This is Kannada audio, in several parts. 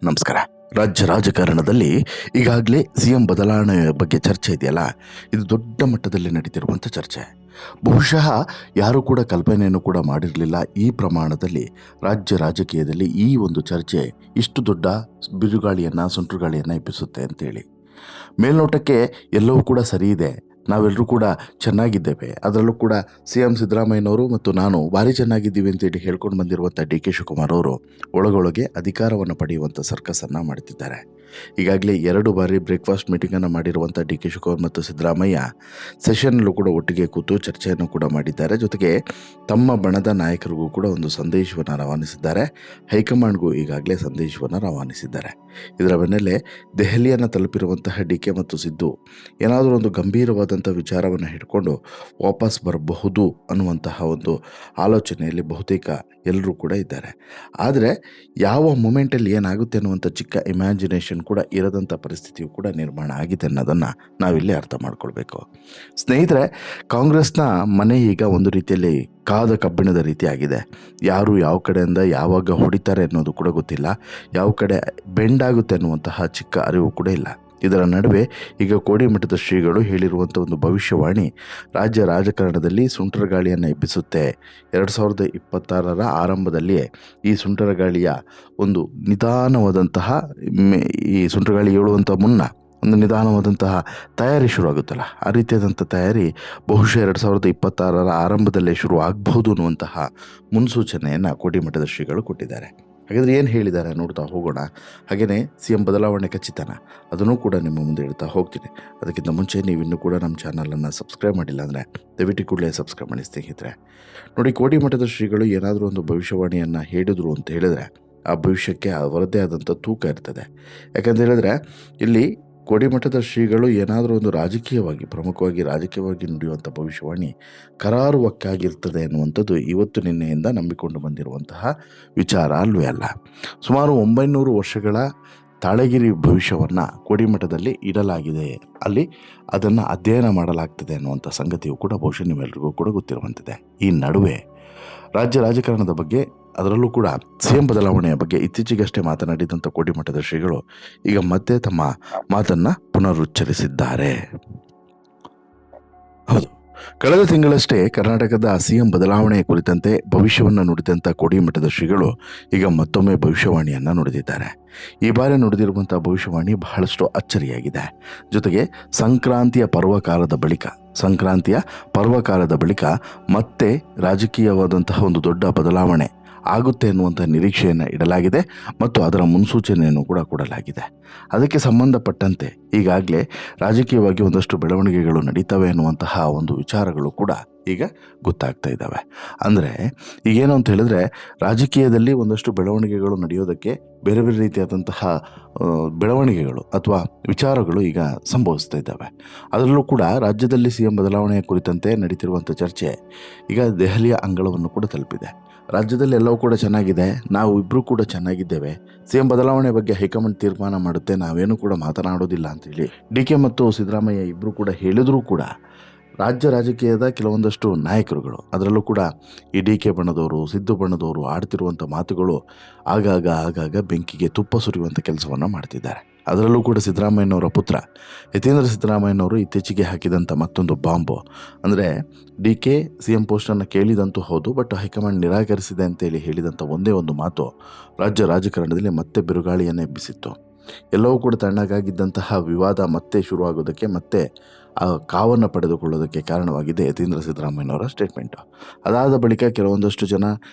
ನಮಸ್ಕಾರ. ರಾಜ್ಯ ರಾಜಕಾರಣದಲ್ಲಿ ಈಗಾಗಲೇ ಸಿಎಂ ಬದಲಾವಣೆ ಬಗ್ಗೆ ಚರ್ಚೆ ಇದೆಯಲ್ಲ, ಇದು ದೊಡ್ಡ ಮಟ್ಟದಲ್ಲಿ ನಡೀತಿರುವಂಥ ಚರ್ಚೆ. ಬಹುಶಃ ಯಾರೂ ಕೂಡ ಕಲ್ಪನೆಯನ್ನು ಕೂಡ ಮಾಡಿರಲಿಲ್ಲ ಈ ಪ್ರಮಾಣದಲ್ಲಿ ರಾಜ್ಯ ರಾಜಕೀಯದಲ್ಲಿ ಈ ಒಂದು ಚರ್ಚೆ ಇಷ್ಟು ದೊಡ್ಡ ಬಿರುಗಾಳಿಯನ್ನು ಸುಂಟರಗಾಳಿಯನ್ನು ಎಬ್ಬಿಸುತ್ತೆ ಅಂತೇಳಿ. ಮೇಲ್ನೋಟಕ್ಕೆ ಎಲ್ಲವೂ ಕೂಡ ಸರಿ ಇದೆ, ನಾವೆಲ್ಲರೂ ಕೂಡ ಚೆನ್ನಾಗಿದ್ದೇವೆ, ಅದರಲ್ಲೂ ಕೂಡ ಸಿ ಎಂ ಸಿದ್ದರಾಮಯ್ಯನವರು ಮತ್ತು ನಾನು ಭಾರಿ ಚೆನ್ನಾಗಿದ್ದೀವಿ ಅಂತೇಳಿ ಹೇಳ್ಕೊಂಡು ಬಂದಿರುವಂಥ ಡಿ ಕೆ ಶಿವಕುಮಾರ್ ಅವರು ಒಳಗೊಳಗೆ ಅಧಿಕಾರವನ್ನು ಪಡೆಯುವಂಥ ಸರ್ಕಸನ್ನು ಮಾಡ್ತಿದ್ದಾರೆ. ಈಗಾಗಲೇ 2 ಬಾರಿ ಬ್ರೇಕ್ಫಾಸ್ಟ್ ಮೀಟಿಂಗನ್ನು ಮಾಡಿರುವಂಥ ಡಿ ಕೆ ಶಿವಕುಮಾರ್ ಮತ್ತು ಸಿದ್ದರಾಮಯ್ಯ ಸೆಷನ್ನಲ್ಲೂ ಕೂಡ ಒಟ್ಟಿಗೆ ಕೂತು ಚರ್ಚೆಯನ್ನು ಕೂಡ ಮಾಡಿದ್ದಾರೆ. ಜೊತೆಗೆ ತಮ್ಮ ಬಣದ ನಾಯಕರಿಗೂ ಕೂಡ ಒಂದು ಸಂದೇಶವನ್ನು ರವಾನಿಸಿದ್ದಾರೆ. ಹೈಕಮಾಂಡ್ಗೂ ಈಗಾಗಲೇ ಸಂದೇಶವನ್ನು ರವಾನಿಸಿದ್ದಾರೆ. ಇದರ ಬೆನ್ನಲ್ಲೇ ದೆಹಲಿಯನ್ನು ತಲುಪಿರುವಂತಹ ಡಿ ಕೆ ಮತ್ತು ಸಿದ್ದು ಏನಾದರೂ ಒಂದು ಗಂಭೀರವಾದಂಥ ವಿಚಾರವನ್ನು ಹಿಡ್ಕೊಂಡು ವಾಪಸ್ ಬರಬಹುದು ಅನ್ನುವಂತಹ ಒಂದು ಆಲೋಚನೆಯಲ್ಲಿ ಬಹುತೇಕ ಎಲ್ಲರೂ ಕೂಡ ಇದ್ದಾರೆ. ಆದರೆ ಯಾವ ಮೂಮೆಂಟಲ್ಲಿ ಏನಾಗುತ್ತೆ ಅನ್ನುವಂಥ ಚಿಕ್ಕ ಇಮ್ಯಾಜಿನೇಷನ್ ಕೂಡ ಇರದಂಥ ಪರಿಸ್ಥಿತಿಯು ಕೂಡ ನಿರ್ಮಾಣ ಆಗಿದೆ ಅನ್ನೋದನ್ನು ನಾವಿಲ್ಲಿ ಅರ್ಥ ಮಾಡ್ಕೊಳ್ಬೇಕು. ಸ್ನೇಹಿತರೆ, ಕಾಂಗ್ರೆಸ್ನ ಮನೆ ಈಗ ಒಂದು ರೀತಿಯಲ್ಲಿ ಕಾದ ಕಬ್ಬಿಣದ ರೀತಿ ಆಗಿದೆ. ಯಾರು ಯಾವ ಕಡೆಯಿಂದ ಯಾವಾಗ ಹೊಡಿತಾರೆ ಅನ್ನೋದು ಕೂಡ ಗೊತ್ತಿಲ್ಲ, ಯಾವ ಕಡೆ ಬೆಂಡ್ ಆಗುತ್ತೆ ಅನ್ನುವಂತಹ ಚಿಕ್ಕ ಅರಿವು ಕೂಡ ಇಲ್ಲ. ಇದರ ನಡುವೆ ಈಗ ಕೋಡಿಮಠದ ಶ್ರೀಗಳು ಹೇಳಿರುವಂಥ ಒಂದು ಭವಿಷ್ಯವಾಣಿ ರಾಜ್ಯ ರಾಜಕಾರಣದಲ್ಲಿ ಸುಂಟರಗಾಳಿಯನ್ನು ಎಬ್ಬಿಸುತ್ತೆ. 2026 ಆರಂಭದಲ್ಲಿಯೇ ಈ ಸುಂಟರಗಾಳಿಯ ಒಂದು ನಿಧಾನವಾದಂತಹ ಈ ಸುಂಟರಗಾಳಿ ಏಳುವಂಥ ಮುನ್ನ ಒಂದು ನಿಧಾನವಾದಂತಹ ತಯಾರಿ ಶುರುವಾಗುತ್ತಲ್ಲ, ಆ ರೀತಿಯಾದಂಥ ತಯಾರಿ ಬಹುಶಃ 2026 ಆರಂಭದಲ್ಲೇ ಶುರು ಆಗಬಹುದು ಅನ್ನುವಂತಹ ಮುನ್ಸೂಚನೆಯನ್ನು ಕೋಡಿಮಠದ ಶ್ರೀಗಳು ಕೊಟ್ಟಿದ್ದಾರೆ. ಹಾಗಾದರೆ ಏನು ಹೇಳಿದ್ದಾರೆ ನೋಡ್ತಾ ಹೋಗೋಣ. ಹಾಗೆಯೇ ಸಿ ಎಂ ಬದಲಾವಣೆ ಖಚಿತನ ಅದನ್ನು ಕೂಡ ನಿಮ್ಮ ಮುಂದೆ ಇಡ್ತಾ ಹೋಗ್ತೀನಿ. ಅದಕ್ಕಿಂತ ಮುಂಚೆ ನೀವು ಇನ್ನೂ ಕೂಡ ನಮ್ಮ ಚಾನಲನ್ನು ಸಬ್ಸ್ಕ್ರೈಬ್ ಮಾಡಿಲ್ಲ ಅಂದರೆ ದಯವಿಟ್ಟು ಕೂಡಲೇ ಸಬ್ಸ್ಕ್ರೈಬ್ ಮಾಡಿ ಸ್ನೇಹಿತರೆ. ನೋಡಿ, ಕೋಡಿಮಠದ ಶ್ರೀಗಳು ಏನಾದರೂ ಒಂದು ಭವಿಷ್ಯವಾಣಿಯನ್ನು ಹೇಳಿದರು ಅಂತ ಹೇಳಿದ್ರೆ ಆ ಭವಿಷ್ಯಕ್ಕೆ ಅವರದ್ದೇ ಆದಂಥ ತೂಕ ಇರ್ತದೆ. ಯಾಕಂತ ಹೇಳಿದ್ರೆ ಇಲ್ಲಿ ಕೋಡಿಮಠದ ಶ್ರೀಗಳು ಏನಾದರೂ ಒಂದು ಪ್ರಮುಖವಾಗಿ ರಾಜಕೀಯವಾಗಿ ನುಡಿಯುವಂಥ ಭವಿಷ್ಯವಾಣಿ ಕರಾರುವಕ್ಕಾಗಿರ್ತದೆ ಎನ್ನುವಂಥದ್ದು ಇವತ್ತು ನಿನ್ನೆಯಿಂದ ನಂಬಿಕೊಂಡು ಬಂದಿರುವಂತಹ ವಿಚಾರ ಅಲ್ವೇ ಅಲ್ಲ. ಸುಮಾರು 900 ವರ್ಷಗಳ ತಾಳಗಿರಿ ಭವಿಷ್ಯವನ್ನು ಕೋಡಿಮಠದಲ್ಲಿ ಇಡಲಾಗಿದೆ, ಅಲ್ಲಿ ಅದನ್ನು ಅಧ್ಯಯನ ಮಾಡಲಾಗ್ತದೆ ಅನ್ನುವಂಥ ಸಂಗತಿಯು ಕೂಡ ಬಹುಶಃ ನಿಮ್ಮೆಲ್ಲರಿಗೂ ಕೂಡ ಗೊತ್ತಿರುವಂಥದ್ದೇ. ಈ ನಡುವೆ ರಾಜ್ಯ ರಾಜಕಾರಣದ ಬಗ್ಗೆ, ಅದರಲ್ಲೂ ಕೂಡ ಸಿ ಎಂ ಬದಲಾವಣೆಯ ಬಗ್ಗೆ ಇತ್ತೀಚೆಗಷ್ಟೇ ಮಾತನಾಡಿದಂಥ ಕೋಡಿಮಠದ ಶ್ರೀಗಳು ಈಗ ಮತ್ತೆ ತಮ್ಮ ಮಾತನ್ನು ಪುನರುಚ್ಚರಿಸಿದ್ದಾರೆ. ಹೌದು, ಕಳೆದ ತಿಂಗಳಷ್ಟೇ ಕರ್ನಾಟಕದ ಸಿ ಎಂ ಬದಲಾವಣೆಯ ಕುರಿತಂತೆ ಭವಿಷ್ಯವನ್ನು ನುಡಿದಂಥ ಕೋಡಿಮಠದ ಶ್ರೀಗಳು ಈಗ ಮತ್ತೊಮ್ಮೆ ಭವಿಷ್ಯವಾಣಿಯನ್ನು ನುಡಿದಿದ್ದಾರೆ. ಈ ಬಾರಿ ನುಡಿದಿರುವಂಥ ಭವಿಷ್ಯವಾಣಿ ಬಹಳಷ್ಟು ಅಚ್ಚರಿಯಾಗಿದೆ. ಜೊತೆಗೆ ಸಂಕ್ರಾಂತಿಯ ಪರ್ವಕಾಲದ ಬಳಿಕ ಮತ್ತೆ ರಾಜಕೀಯವಾದಂತಹ ಒಂದು ದೊಡ್ಡ ಬದಲಾವಣೆ ಆಗುತ್ತೆ ಎನ್ನುವಂಥ ನಿರೀಕ್ಷೆಯನ್ನು ಇಡಲಾಗಿದೆ ಮತ್ತು ಅದರ ಮುನ್ಸೂಚನೆಯನ್ನು ಕೂಡ ಕೊಡಲಾಗಿದೆ. ಅದಕ್ಕೆ ಸಂಬಂಧಪಟ್ಟಂತೆ ಈಗಾಗಲೇ ರಾಜಕೀಯವಾಗಿ ಒಂದಷ್ಟು ಬೆಳವಣಿಗೆಗಳು ನಡೀತವೆ ಎನ್ನುವಂತಹ ಒಂದು ವಿಚಾರಗಳು ಕೂಡ ಈಗ ಗೊತ್ತಾಗ್ತಾ ಇದ್ದಾವೆ. ಅಂದರೆ ಈಗೇನು ಅಂತ ಹೇಳಿದ್ರೆ, ರಾಜಕೀಯದಲ್ಲಿ ಒಂದಷ್ಟು ಬೆಳವಣಿಗೆಗಳು ನಡೆಯೋದಕ್ಕೆ ಬೇರೆ ಬೇರೆ ರೀತಿಯಾದಂತಹ ಬೆಳವಣಿಗೆಗಳು ಅಥವಾ ವಿಚಾರಗಳು ಈಗ ಸಂಭವಿಸ್ತಾ ಇದ್ದಾವೆ. ಅದರಲ್ಲೂ ಕೂಡ ರಾಜ್ಯದಲ್ಲಿ ಸಿ ಎಂ ಬದಲಾವಣೆಯ ಕುರಿತಂತೆ ನಡೀತಿರುವಂಥ ಚರ್ಚೆ ಈಗ ದೆಹಲಿಯ ಅಂಗಳವನ್ನು ಕೂಡ ತಲುಪಿದೆ. ರಾಜ್ಯದಲ್ಲಿ ಎಲ್ಲವೂ ಕೂಡ ಚೆನ್ನಾಗಿದೆ, ನಾವು ಇಬ್ಬರೂ ಕೂಡ ಚೆನ್ನಾಗಿದ್ದೇವೆ, ಸಿ ಎಂ ಬದಲಾವಣೆ ಬಗ್ಗೆ ಹೈಕಮಾಂಡ್ ತೀರ್ಮಾನ ಮಾಡುತ್ತೆ, ನಾವೇನು ಕೂಡ ಮಾತನಾಡೋದಿಲ್ಲ ಅಂತೇಳಿ ಡಿ ಕೆ ಮತ್ತು ಸಿದ್ದರಾಮಯ್ಯ ಇಬ್ಬರು ಕೂಡ ಹೇಳಿದರೂ ಕೂಡ ರಾಜ್ಯ ರಾಜಕೀಯದ ಕೆಲವೊಂದಷ್ಟು ನಾಯಕರುಗಳು, ಅದರಲ್ಲೂ ಕೂಡ ಈ ಡಿ ಕೆ ಬಣದವರು, ಸಿದ್ದು ಬಣದವರು ಆಡ್ತಿರುವಂಥ ಮಾತುಗಳು ಆಗಾಗ ಬೆಂಕಿಗೆ ತುಪ್ಪ ಸುರಿಯುವಂಥ ಕೆಲಸವನ್ನು ಮಾಡ್ತಿದ್ದಾರೆ. ಅದರಲ್ಲೂ ಕೂಡ ಸಿದ್ದರಾಮಯ್ಯನವರ ಪುತ್ರ ಯತೀಂದ್ರ ಸಿದ್ದರಾಮಯ್ಯನವರು ಇತ್ತೀಚೆಗೆ ಹಾಕಿದಂಥ ಮತ್ತೊಂದು ಬಾಂಬು ಅಂದರೆ ಡಿ ಕೆ ಸಿ ಎಂ ಪೋಸ್ಟನ್ನು ಕೇಳಿದಂತೂ ಹೌದು, ಬಟ್ ಹೈಕಮಾಂಡ್ ನಿರಾಕರಿಸಿದೆ ಅಂತೇಳಿ ಹೇಳಿದಂಥ ಒಂದೇ ಒಂದು ಮಾತು ರಾಜ್ಯ ರಾಜಕಾರಣದಲ್ಲಿ ಮತ್ತೆ ಬಿರುಗಾಳಿಯನ್ನು ಎಬ್ಬಿಸಿತ್ತು. ಎಲ್ಲವೂ ಕೂಡ ತಣ್ಣಗಾಗಿದ್ದಂತಹ ವಿವಾದ ಮತ್ತೆ ಶುರುವಾಗೋದಕ್ಕೆ, ಮತ್ತೆ ಆ ಕಾವನ್ನು ಪಡೆದುಕೊಳ್ಳೋದಕ್ಕೆ ಕಾರಣವಾಗಿದೆ ಯತೀಂದ್ರ ಸಿದ್ದರಾಮಯ್ಯನವರ ಸ್ಟೇಟ್ಮೆಂಟು. ಅದಾದ ಬಳಿಕ ಕೆಲವೊಂದಷ್ಟು ಜನ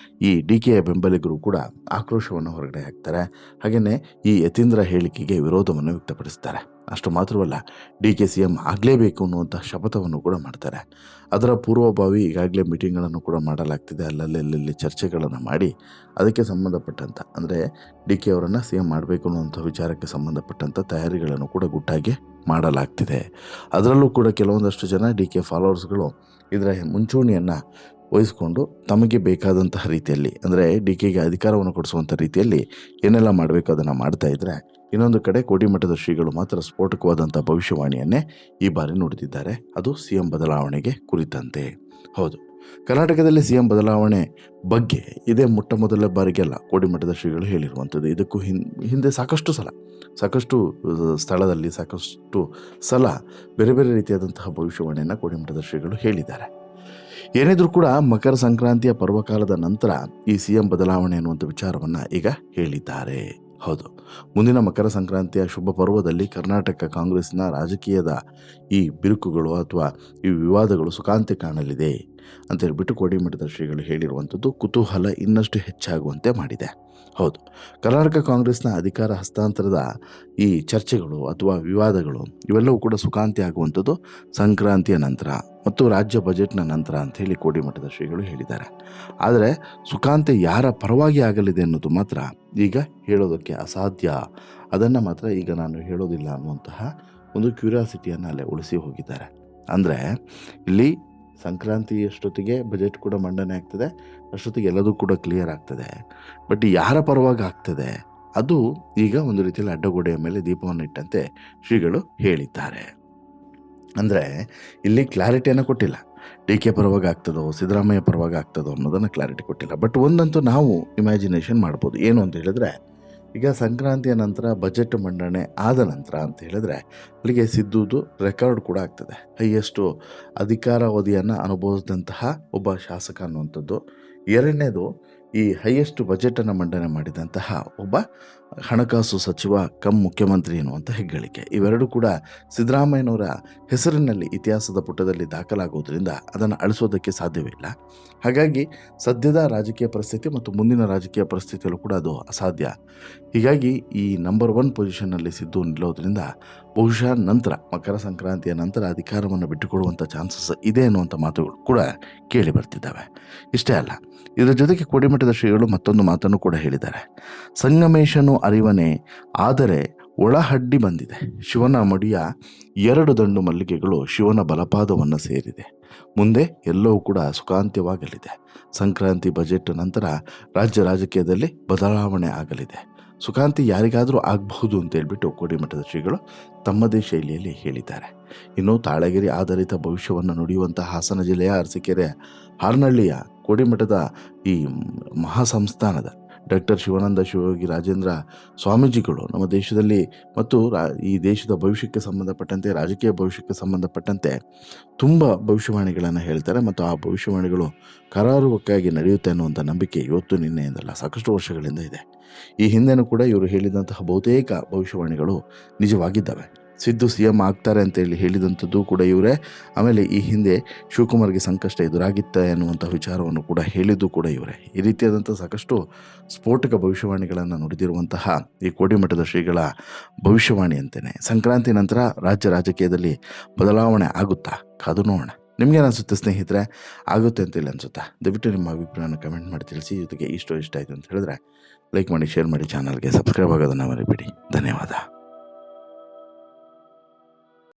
ಈ ಡಿ ಕೆಯ ಬೆಂಬಲಿಗರು ಕೂಡ ಆಕ್ರೋಶವನ್ನು ಹೊರಗಡೆ ಹಾಕ್ತಾರೆ. ಹಾಗೆಯೇ ಈ ಯತೀಂದ್ರ ಹೇಳಿಕೆಗೆ ವಿರೋಧವನ್ನು ವ್ಯಕ್ತಪಡಿಸ್ತಾರೆ. ಅಷ್ಟು ಮಾತ್ರವಲ್ಲ, ಡಿ ಕೆ ಸಿ ಎಂ ಆಗಲೇಬೇಕು ಅನ್ನುವಂಥ ಶಪಥವನ್ನು ಕೂಡ ಮಾಡ್ತಾರೆ. ಅದರ ಪೂರ್ವಭಾವಿ ಈಗಾಗಲೇ ಮೀಟಿಂಗ್ಗಳನ್ನು ಕೂಡ ಮಾಡಲಾಗ್ತಿದೆ. ಅಲ್ಲಲ್ಲಿ ಚರ್ಚೆಗಳನ್ನು ಮಾಡಿ ಅದಕ್ಕೆ ಸಂಬಂಧಪಟ್ಟಂಥ, ಅಂದರೆ ಡಿ ಕೆ ಅವರನ್ನು ಸಿ ಎಂ ಮಾಡಬೇಕು ಅನ್ನುವಂಥ ವಿಚಾರಕ್ಕೆ ಸಂಬಂಧಪಟ್ಟಂಥ ತಯಾರಿಗಳನ್ನು ಕೂಡ ಗುಟ್ಟಾಗಿ ಮಾಡಲಾಗ್ತಿದೆ. ಅದರಲ್ಲೂ ಕೂಡ ಕೆಲವೊಂದಷ್ಟು ಜನ ಡಿ ಕೆ ಫಾಲೋವರ್ಸ್ಗಳು ಇದರ ಮುಂಚೂಣಿಯನ್ನು ವಹಿಸಿಕೊಂಡು ತಮಗೆ ಬೇಕಾದಂತಹ ರೀತಿಯಲ್ಲಿ, ಅಂದರೆ ಡಿ ಕೆಗೆ ಅಧಿಕಾರವನ್ನು ಕೊಡಿಸುವಂಥ ರೀತಿಯಲ್ಲಿ ಏನೆಲ್ಲ ಮಾಡಬೇಕು ಅದನ್ನು ಮಾಡ್ತಾ ಇದ್ದರೆ, ಇನ್ನೊಂದು ಕಡೆ ಕೋಡಿಮಠದ ಶ್ರೀಗಳು ಮಾತ್ರ ಸ್ಫೋಟಕವಾದಂಥ ಭವಿಷ್ಯವಾಣಿಯನ್ನೇ ಈ ಬಾರಿ ನುಡಿದಿದ್ದಾರೆ. ಅದು ಸಿ ಎಂ ಬದಲಾವಣೆಗೆ ಕುರಿತಂತೆ. ಹೌದು, ಕರ್ನಾಟಕದಲ್ಲಿ ಸಿಎಂ ಬದಲಾವಣೆ ಬಗ್ಗೆ ಇದೇ ಮೊಟ್ಟ ಮೊದಲ ಬಾರಿಗೆಲ್ಲ ಕೋಡಿಮಠದ ಶ್ರೀಗಳು ಹೇಳಿರುವಂಥದ್ದು. ಇದಕ್ಕೂ ಹಿಂದೆ ಸಾಕಷ್ಟು ಸ್ಥಳದಲ್ಲಿ ಸಾಕಷ್ಟು ಸಲ ಬೇರೆ ಬೇರೆ ರೀತಿಯಾದಂತಹ ಭವಿಷ್ಯವಾಣಿಯನ್ನು ಕೋಡಿಮಠದ ಶ್ರೀಗಳು ಹೇಳಿದ್ದಾರೆ. ಏನಿದ್ರೂ ಕೂಡ ಮಕರ ಸಂಕ್ರಾಂತಿಯ ಪರ್ವಕಾಲದ ನಂತರ ಈ ಸಿಎಂ ಬದಲಾವಣೆ ಅನ್ನುವಂಥ ವಿಚಾರವನ್ನು ಈಗ ಹೇಳಿದ್ದಾರೆ. ಹೌದು, ಮುಂದಿನ ಮಕರ ಸಂಕ್ರಾಂತಿಯ ಶುಭ ಪರ್ವದಲ್ಲಿ ಕರ್ನಾಟಕ ಕಾಂಗ್ರೆಸ್ನ ರಾಜಕೀಯದ ಈ ಬಿರುಕುಗಳು ಅಥವಾ ಈ ವಿವಾದಗಳು ಸುಖಾಂತ್ಯ ಕಾಣಲಿದೆ ಅಂತ ಹೇಳ್ಬಿಟ್ಟು ಕೋಡಿಮಠದ ಶ್ರೀಗಳು ಹೇಳಿರುವಂಥದ್ದು ಕುತೂಹಲ ಇನ್ನಷ್ಟು ಹೆಚ್ಚಾಗುವಂತೆ ಮಾಡಿದೆ. ಹೌದು, ಕರ್ನಾಟಕ ಕಾಂಗ್ರೆಸ್ನ ಅಧಿಕಾರ ಹಸ್ತಾಂತರದ ಈ ಚರ್ಚೆಗಳು ಅಥವಾ ವಿವಾದಗಳು ಇವೆಲ್ಲವೂ ಕೂಡ ಸುಖಾಂತ್ಯ ಆಗುವಂಥದ್ದು ಸಂಕ್ರಾಂತಿಯ ನಂತರ ಮತ್ತು ರಾಜ್ಯ ಬಜೆಟ್ನ ನಂತರ ಅಂಥೇಳಿ ಕೋಡಿಮಠದ ಶ್ರೀಗಳು ಹೇಳಿದ್ದಾರೆ. ಆದರೆ ಸುಖಾಂತ್ಯ ಯಾರ ಪರವಾಗಿ ಆಗಲಿದೆ ಅನ್ನೋದು ಮಾತ್ರ ಈಗ ಹೇಳೋದಕ್ಕೆ ಅಸಾಧ್ಯ. ಅದನ್ನು ಮಾತ್ರ ಈಗ ನಾನು ಹೇಳೋದಿಲ್ಲ ಅನ್ನುವಂತಹ ಒಂದು ಕ್ಯೂರಿಯಾಸಿಟಿಯನ್ನು ಅಲ್ಲೇ ಉಳಿಸಿ ಹೋಗಿದ್ದಾರೆ. ಅಂದರೆ ಇಲ್ಲಿ ಸಂಕ್ರಾಂತಿ ಅಷ್ಟೊತ್ತಿಗೆ ಬಜೆಟ್ ಕೂಡ ಮಂಡನೆ ಆಗ್ತದೆ, ಅಷ್ಟೊತ್ತಿಗೆ ಎಲ್ಲದೂ ಕೂಡ ಕ್ಲಿಯರ್ ಆಗ್ತದೆ. ಬಟ್ ಯಾರ ಪರವಾಗಿ ಆಗ್ತದೆ ಅದು ಈಗ ಒಂದು ರೀತಿಯಲ್ಲಿ ಅಡ್ಡಗೋಡೆಯ ಮೇಲೆ ದೀಪವನ್ನು ಇಟ್ಟಂತೆ ಶ್ರೀಗಳು ಹೇಳಿದ್ದಾರೆ. ಅಂದರೆ ಇಲ್ಲಿ ಕ್ಲಾರಿಟಿಯನ್ನು ಕೊಟ್ಟಿಲ್ಲ, ಡಿ ಕೆ ಪರವಾಗಿ ಆಗ್ತದೋ ಸಿದ್ದರಾಮಯ್ಯ ಪರವಾಗಿ ಆಗ್ತದೋ ಅನ್ನೋದನ್ನು ಕ್ಲಾರಿಟಿ ಕೊಟ್ಟಿಲ್ಲ. ಬಟ್ ಒಂದಂತೂ ನಾವು ಇಮ್ಯಾಜಿನೇಷನ್ ಮಾಡ್ಬೋದು. ಏನು ಅಂತ ಹೇಳಿದ್ರೆ, ಈಗ ಸಂಕ್ರಾಂತಿಯ ನಂತರ ಬಜೆಟ್ ಮಂಡನೆ ಆದ ನಂತರ ಅಂತ ಹೇಳಿದ್ರೆ ಅಲ್ಲಿಗೆ ಸಿದ್ದುದು ರೆಕಾರ್ಡ್ ಕೂಡ ಆಗ್ತದೆ, ಹೈಯೆಸ್ಟು ಅಧಿಕಾರಾವಧಿಯನ್ನು ಅನುಭವಿಸಿದಂತಹ ಒಬ್ಬ ಶಾಸಕ ಅನ್ನುವಂಥದ್ದು. ಎರಡನೇದು, ಈ ಹೈಯೆಸ್ಟ್ ಬಜೆಟನ್ನು ಮಂಡನೆ ಮಾಡಿದಂತಹ ಒಬ್ಬ ಹಣಕಾಸು ಸಚಿವ ಕಮ್ ಮುಖ್ಯಮಂತ್ರಿ ಎನ್ನುವಂಥ ಹೆಗ್ಗಳಿಕೆ. ಇವೆರಡೂ ಕೂಡ ಸಿದ್ದರಾಮಯ್ಯನವರ ಹೆಸರಿನಲ್ಲಿ ಇತಿಹಾಸದ ಪುಟದಲ್ಲಿ ದಾಖಲಾಗುವುದರಿಂದ ಅದನ್ನು ಅಳಿಸೋದಕ್ಕೆ ಸಾಧ್ಯವಿಲ್ಲ. ಹಾಗಾಗಿ ಸದ್ಯದ ರಾಜಕೀಯ ಪರಿಸ್ಥಿತಿ ಮತ್ತು ಮುಂದಿನ ರಾಜಕೀಯ ಪರಿಸ್ಥಿತಿಯಲ್ಲೂ ಕೂಡ ಅದು ಅಸಾಧ್ಯ. ಹೀಗಾಗಿ ಈ ನಂಬರ್ 1 ಪೊಸಿಷನ್ನಲ್ಲಿ ಸಿದ್ದು ನಿಲ್ಲೋದ್ರಿಂದ ಬಹುಶಃ ನಂತರ ಮಕರ ಸಂಕ್ರಾಂತಿಯ ನಂತರ ಅಧಿಕಾರವನ್ನು ಬಿಟ್ಟುಕೊಡುವಂಥ ಚಾನ್ಸಸ್ ಇದೆ ಅನ್ನುವಂಥ ಮಾತುಗಳು ಕೂಡ ಕೇಳಿ ಬರ್ತಿದ್ದಾವೆ. ಇಷ್ಟೇ ಅಲ್ಲ, ಇದರ ಜೊತೆಗೆ ಕೋಡಿಮಠದ ಶ್ರೀಗಳು ಮತ್ತೊಂದು ಮಾತನ್ನು ಕೂಡ ಹೇಳಿದ್ದಾರೆ. ಸಂಗಮೇಶನು ಅರಿವನೇ, ಆದರೆ ಒಳಹಡ್ಡಿ ಬಂದಿದೆ. ಶಿವನ ಮಡಿಯ 2 ದಂಡು ಮಲ್ಲಿಗೆಗಳು ಶಿವನ ಬಲಪಾದವನ್ನು ಸೇರಿದೆ. ಮುಂದೆ ಎಲ್ಲವೂ ಕೂಡ ಸುಖಾಂತ್ಯವಾಗಲಿದೆ. ಸಂಕ್ರಾಂತಿ ಬಜೆಟ್ ನಂತರ ರಾಜ್ಯ ರಾಜಕೀಯದಲ್ಲಿ ಬದಲಾವಣೆ ಆಗಲಿದೆ. ಸುಖಾಂತಿ ಯಾರಿಗಾದರೂ ಆಗಬಹುದು ಅಂತ ಹೇಳ್ಬಿಟ್ಟು ಕೋಡಿಮಠದ ಶ್ರೀಗಳು ತಮ್ಮದೇ ಶೈಲಿಯಲ್ಲಿ ಹೇಳಿದ್ದಾರೆ. ಇನ್ನು ತಾಳಗಿರಿ ಆಧಾರಿತ ಭವಿಷ್ಯವನ್ನು ನುಡಿಯುವಂಥ ಹಾಸನ ಜಿಲ್ಲೆಯ ಅರಸೀಕೆರೆ ಹಾರ್ನಹಳ್ಳಿಯ ಕೋಡಿಮಠದ ಈ ಮಹಾಸಂಸ್ಥಾನದ ಡಾಕ್ಟರ್ ಶಿವಾನಂದ ಶಿವಯೋಗಿ ರಾಜೇಂದ್ರ ಸ್ವಾಮೀಜಿಗಳು ನಮ್ಮ ದೇಶದಲ್ಲಿ ಮತ್ತು ಈ ದೇಶದ ಭವಿಷ್ಯಕ್ಕೆ ಸಂಬಂಧಪಟ್ಟಂತೆ, ರಾಜಕೀಯ ಭವಿಷ್ಯಕ್ಕೆ ಸಂಬಂಧಪಟ್ಟಂತೆ ತುಂಬ ಭವಿಷ್ಯವಾಣಿಗಳನ್ನು ಹೇಳ್ತಾರೆ ಮತ್ತು ಆ ಭವಿಷ್ಯವಾಣಿಗಳು ಕರಾರುವಕ್ಕಾಗಿ ನಡೆಯುತ್ತೆ ಅನ್ನುವಂಥ ನಂಬಿಕೆ ಇವತ್ತು ನಿನ್ನೆಯಿಂದಲ್ಲ ಸಾಕಷ್ಟು ವರ್ಷಗಳಿಂದ ಇದೆ. ಈ ಹಿಂದೆನೂ ಕೂಡ ಇವರು ಹೇಳಿದಂತಹ ಬಹುತೇಕ ಭವಿಷ್ಯವಾಣಿಗಳು ನಿಜವಾಗಿದ್ದಾವೆ. ಸಿದ್ದು ಸಿಎಂ ಆಗ್ತಾರೆ ಅಂತೇಳಿ ಹೇಳಿದಂಥದ್ದು ಕೂಡ ಇವರೇ. ಆಮೇಲೆ ಈ ಹಿಂದೆ ಶಿವಕುಮಾರ್ಗೆ ಸಂಕಷ್ಟ ಎದುರಾಗಿತ್ತ ಎನ್ನುವಂಥ ವಿಚಾರವನ್ನು ಕೂಡ ಹೇಳಿದ್ದು ಕೂಡ ಇವರೇ. ಈ ರೀತಿಯಾದಂಥ ಸಾಕಷ್ಟು ಸ್ಫೋಟಕ ಭವಿಷ್ಯವಾಣಿಗಳನ್ನು ನುಡಿದಿರುವಂತಹ ಈ ಕೋಡಿಮಠದ ಶ್ರೀಗಳ ಭವಿಷ್ಯವಾಣಿ ಅಂತಲೇ ಸಂಕ್ರಾಂತಿ ನಂತರ ರಾಜ್ಯ ರಾಜಕೀಯದಲ್ಲಿ ಬದಲಾವಣೆ ಆಗುತ್ತಾ? ಕಾದು ನೋಡೋಣ. ನಿಮಗೇನು ಅನಿಸುತ್ತೆ ಸ್ನೇಹಿತರೆ? ಆಗುತ್ತೆ ಅಂತೇಳಿ ಅನಿಸುತ್ತಾ? ದಯವಿಟ್ಟು ನಿಮ್ಮ ಅಭಿಪ್ರಾಯನ ಕಮೆಂಟ್ ಮಾಡಿ ತಿಳಿಸಿ. ಜೊತೆಗೆ ಇಷ್ಟ ಆಯಿತು ಅಂತ ಹೇಳಿದ್ರೆ ಲೈಕ್ ಮಾಡಿ, ಶೇರ್ ಮಾಡಿ, ಚಾನಲ್ಗೆ ಸಬ್ಸ್ಕ್ರೈಬ್ ಆಗೋದನ್ನು ಮರಿಬೇಡಿ. ಧನ್ಯವಾದ.